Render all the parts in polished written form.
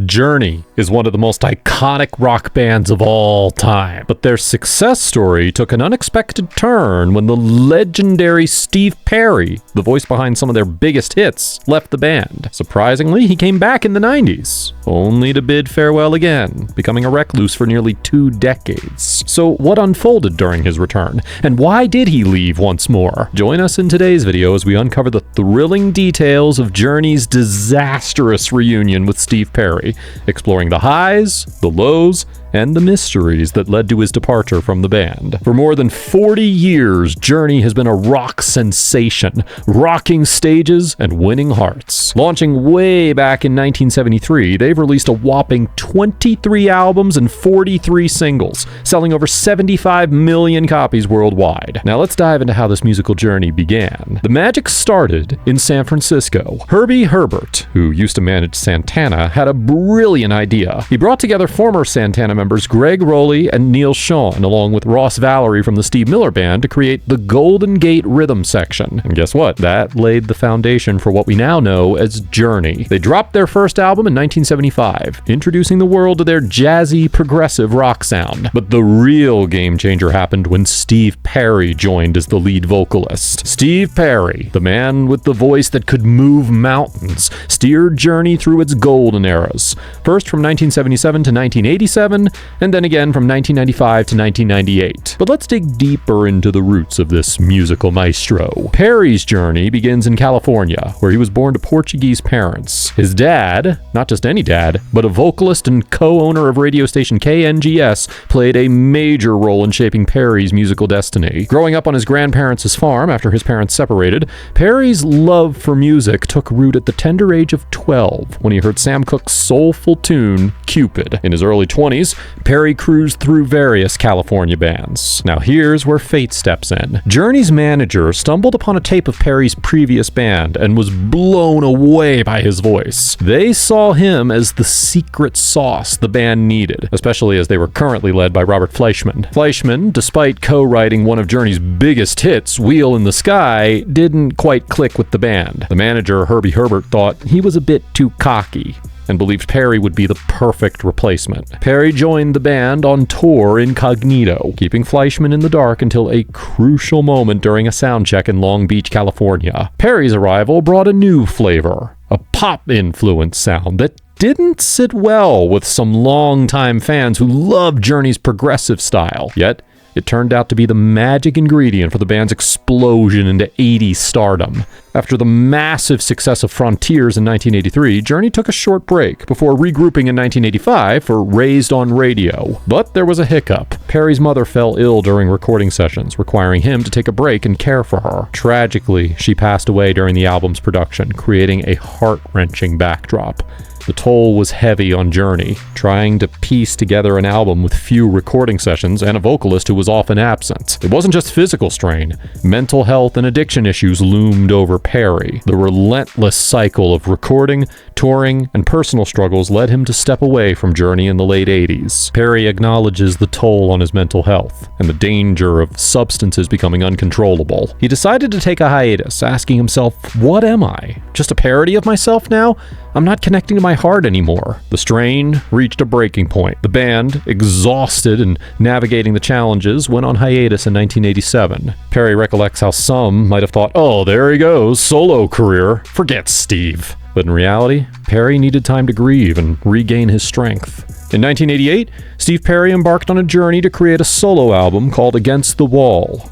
Journey is one of the most iconic rock bands of all time, but their success story took an unexpected turn when the legendary Steve Perry, the voice behind some of their biggest hits, left the band. Surprisingly, he came back in the 90s, only to bid farewell again, becoming a recluse for nearly 2 decades. So what unfolded during his return, and why did he leave once more? Join us in today's video as we uncover the thrilling details of Journey's disastrous reunion with Steve Perry, exploring the highs, the lows, and the mysteries that led to his departure from the band. For more than 40 years, Journey has been a rock sensation, rocking stages and winning hearts. Launching way back in 1973, they've released a whopping 23 albums and 43 singles, selling over 75 million copies worldwide. Now let's dive into how this musical journey began. The magic started in San Francisco. Herbie Herbert, who used to manage Santana, had a brilliant idea. He brought together former Santana members Greg Rowley and Neil Schon, along with Ross Valerie from the Steve Miller Band, to create the Golden Gate Rhythm section. And guess what? That laid the foundation for what we now know as Journey. They dropped their first album in 1975, introducing the world to their jazzy, progressive rock sound. But the real game changer happened when Steve Perry joined as the lead vocalist. Steve Perry, the man with the voice that could move mountains, steered Journey through its golden eras. First from 1977 to 1987, and then again from 1995 to 1998. But let's dig deeper into the roots of this musical maestro. Perry's journey begins in California, where he was born to Portuguese parents. His dad, not just any dad, but a vocalist and co-owner of radio station KNGS, played a major role in shaping Perry's musical destiny. Growing up on his grandparents' farm after his parents separated, Perry's love for music took root at the tender age of 12 when he heard Sam Cooke's soulful tune, Cupid. In his early 20s, Perry cruised through various California bands. Now here's where fate steps in. Journey's manager stumbled upon a tape of Perry's previous band and was blown away by his voice. They saw him as the secret sauce the band needed, especially as they were currently led by Robert Fleischman. Fleischman, despite co-writing one of Journey's biggest hits, Wheel in the Sky, didn't quite click with the band. The manager, Herbie Herbert, thought he was a bit too cocky and believed Perry would be the perfect replacement. Perry joined the band on tour incognito, keeping Fleischman in the dark until a crucial moment during a sound check in Long Beach, California. Perry's arrival brought a new flavor, a pop-influenced sound that didn't sit well with some longtime fans who loved Journey's progressive style. Yet, it turned out to be the magic ingredient for the band's explosion into 80s stardom. After the massive success of Frontiers in 1983, Journey took a short break before regrouping in 1985 for Raised on Radio. But there was a hiccup. Perry's mother fell ill during recording sessions, requiring him to take a break and care for her. Tragically, she passed away during the album's production, creating a heart-wrenching backdrop. The toll was heavy on Journey, trying to piece together an album with few recording sessions and a vocalist who was often absent. It wasn't just physical strain. Mental health and addiction issues loomed over Perry. The relentless cycle of recording, touring, and personal struggles led him to step away from Journey in the late 80s. Perry acknowledges the toll on his mental health and the danger of substances becoming uncontrollable. He decided to take a hiatus, asking himself, what am I? Just a parody of myself now? I'm not connecting to my heart anymore. The strain reached a breaking point. The band, exhausted and navigating the challenges, went on hiatus in 1987. Perry recollects how some might have thought, oh, there he goes, solo career. Forget Steve. But in reality, Perry needed time to grieve and regain his strength. In 1988, Steve Perry embarked on a journey to create a solo album called Against the Wall.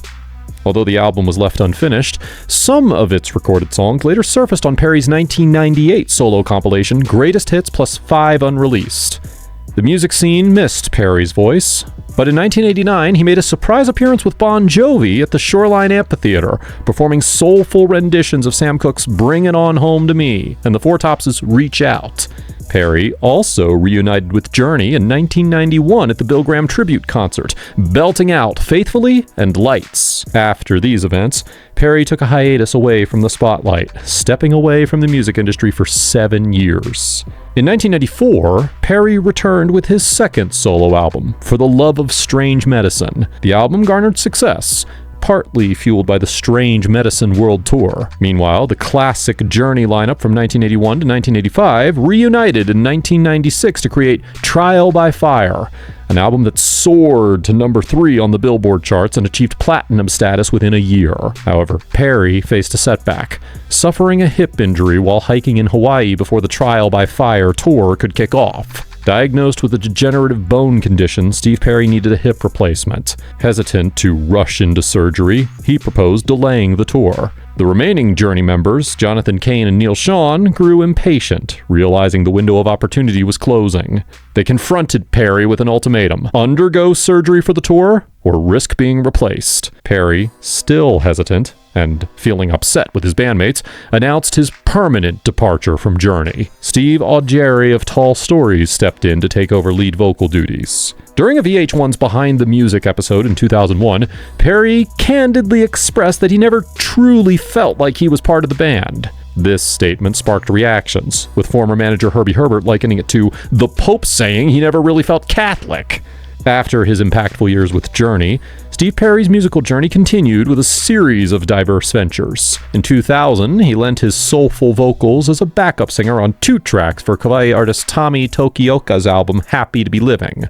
Although the album was left unfinished, some of its recorded songs later surfaced on Perry's 1998 solo compilation, Greatest Hits Plus 5 Unreleased. The music scene missed Perry's voice, but in 1989 he made a surprise appearance with Bon Jovi at the Shoreline Amphitheater, performing soulful renditions of Sam Cooke's Bring It On Home to Me and the Four Tops' Reach Out. Perry also reunited with Journey in 1991 at the Bill Graham tribute concert, belting out Faithfully and Lights. After these events, Perry took a hiatus away from the spotlight, stepping away from the music industry for 7 years. In 1994, Perry returned with his second solo album, For the Love of Strange Medicine. The album garnered success, partly fueled by the Strange Medicine World Tour. Meanwhile, the classic Journey lineup from 1981 to 1985 reunited in 1996 to create Trial by Fire, an album that soared to number 3 on the Billboard charts and achieved platinum status within a year. However, Perry faced a setback, suffering a hip injury while hiking in Hawaii before the Trial by Fire tour could kick off. Diagnosed with a degenerative bone condition, Steve Perry needed a hip replacement. Hesitant to rush into surgery, he proposed delaying the tour. The remaining Journey members, Jonathan Cain and Neil Schon, grew impatient, realizing the window of opportunity was closing. They confronted Perry with an ultimatum: undergo surgery for the tour or risk being replaced. Perry, still hesitant and feeling upset with his bandmates, announced his permanent departure from Journey. Steve Augeri of Tall Stories stepped in to take over lead vocal duties. During a VH1's Behind the Music episode in 2001, Perry candidly expressed that he never truly felt like he was part of the band. This statement sparked reactions, with former manager Herbie Herbert likening it to the Pope saying he never really felt Catholic. After his impactful years with Journey, Steve Perry's musical journey continued with a series of diverse ventures. In 2000, he lent his soulful vocals as a backup singer on 2 tracks for kawaii artist Tommy Tokioka's album Happy to Be Living.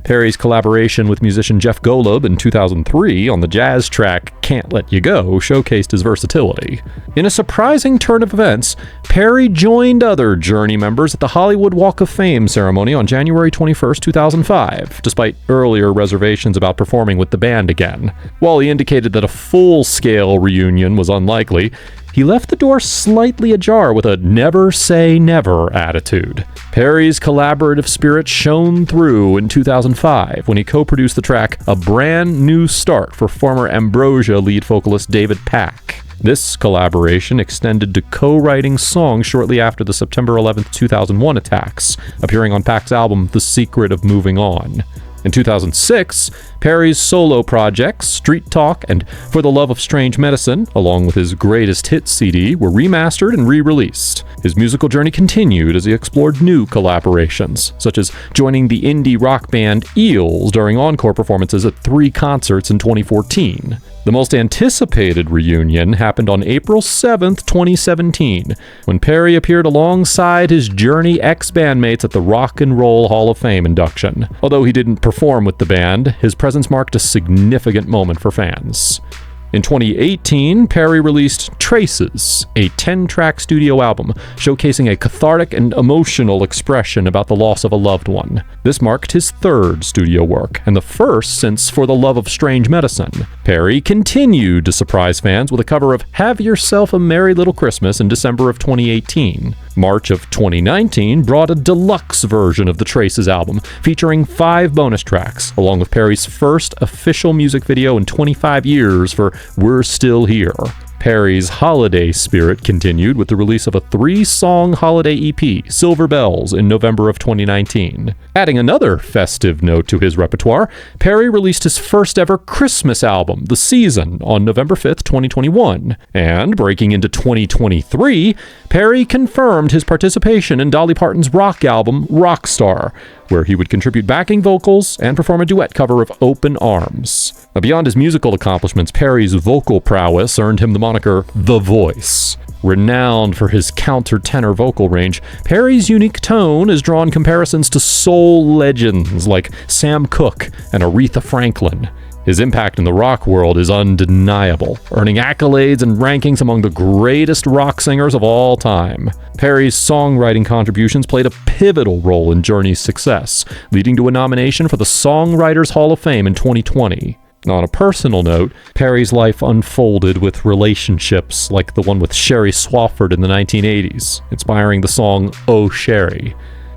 Perry's collaboration with musician Jeff Golub in 2003 on the jazz track Can't Let You Go showcased his versatility. In a surprising turn of events, Perry joined other Journey members at the Hollywood Walk of Fame ceremony on January 21, 2005, despite earlier reservations about performing with the band again. While he indicated that a full-scale reunion was unlikely, he left the door slightly ajar with a never say never attitude. Perry's collaborative spirit shone through in 2005 when he co-produced the track A Brand New Start for former Ambrosia lead vocalist David Pack. This collaboration extended to co-writing songs shortly after the September 11, 2001 attacks, appearing on Pack's album The Secret of Moving On. In 2006, Perry's solo projects, Street Talk and For the Love of Strange Medicine, along with his greatest hits CD, were remastered and re-released. His musical journey continued as he explored new collaborations, such as joining the indie rock band Eels during encore performances at 3 concerts in 2014. The most anticipated reunion happened on April 7, 2017, when Perry appeared alongside his Journey ex-bandmates at the Rock and Roll Hall of Fame induction. Although he didn't perform with the band, his presence marked a significant moment for fans. In 2018, Perry released Traces, a 10-track studio album showcasing a cathartic and emotional expression about the loss of a loved one. This marked his 3rd studio work, and the first since For the Love of Strange Medicine. Perry continued to surprise fans with a cover of Have Yourself a Merry Little Christmas in December of 2018. March of 2019 brought a deluxe version of the Traces album, featuring 5 bonus tracks, along with Perry's first official music video in 25 years for We're Still Here. Perry's holiday spirit continued with the release of a 3-song holiday EP, Silver Bells, in November of 2019. Adding another festive note to his repertoire, Perry released his first ever Christmas album, The Season, on November 5th, 2021. And breaking into 2023, Perry confirmed his participation in Dolly Parton's rock album, Rockstar, where he would contribute backing vocals and perform a duet cover of Open Arms. Now, beyond his musical accomplishments, Perry's vocal prowess earned him the moniker The Voice. Renowned for his counter-tenor vocal range, Perry's unique tone has drawn comparisons to soul legends like Sam Cooke and Aretha Franklin. His impact in the rock world is undeniable, earning accolades and rankings among the greatest rock singers of all time. Perry's songwriting contributions played a pivotal role in Journey's success, leading to a nomination for the Songwriters Hall of Fame in 2020. On a personal note, Perry's life unfolded with relationships like the one with Sherry Swafford in the 1980s, inspiring the song Oh Sherry.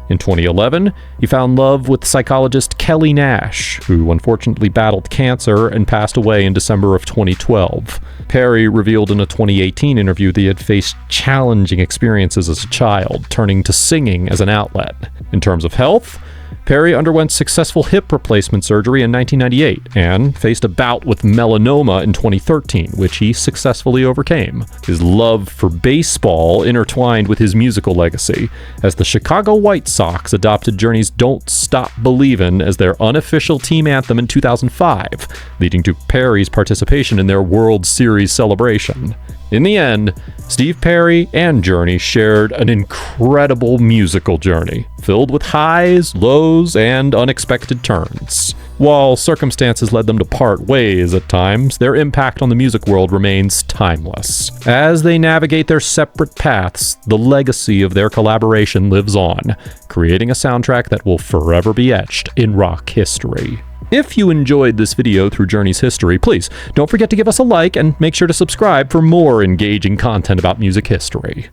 In 2011, he found love with psychologist Kelly Nash, who unfortunately battled cancer and passed away in December of 2012. Perry revealed in a 2018 interview that he had faced challenging experiences as a child, turning to singing as an outlet. In terms of health, Perry underwent successful hip replacement surgery in 1998 and faced a bout with melanoma in 2013, which he successfully overcame. His love for baseball intertwined with his musical legacy, as the Chicago White Sox adopted Journey's Don't Stop Believin' as their unofficial team anthem in 2005, leading to Perry's participation in their World Series celebration. In the end, Steve Perry and Journey shared an incredible musical journey, filled with highs, lows, and unexpected turns. While circumstances led them to part ways at times, their impact on the music world remains timeless. As they navigate their separate paths, the legacy of their collaboration lives on, creating a soundtrack that will forever be etched in rock history. If you enjoyed this video through Journey's history, please don't forget to give us a like and make sure to subscribe for more engaging content about music history.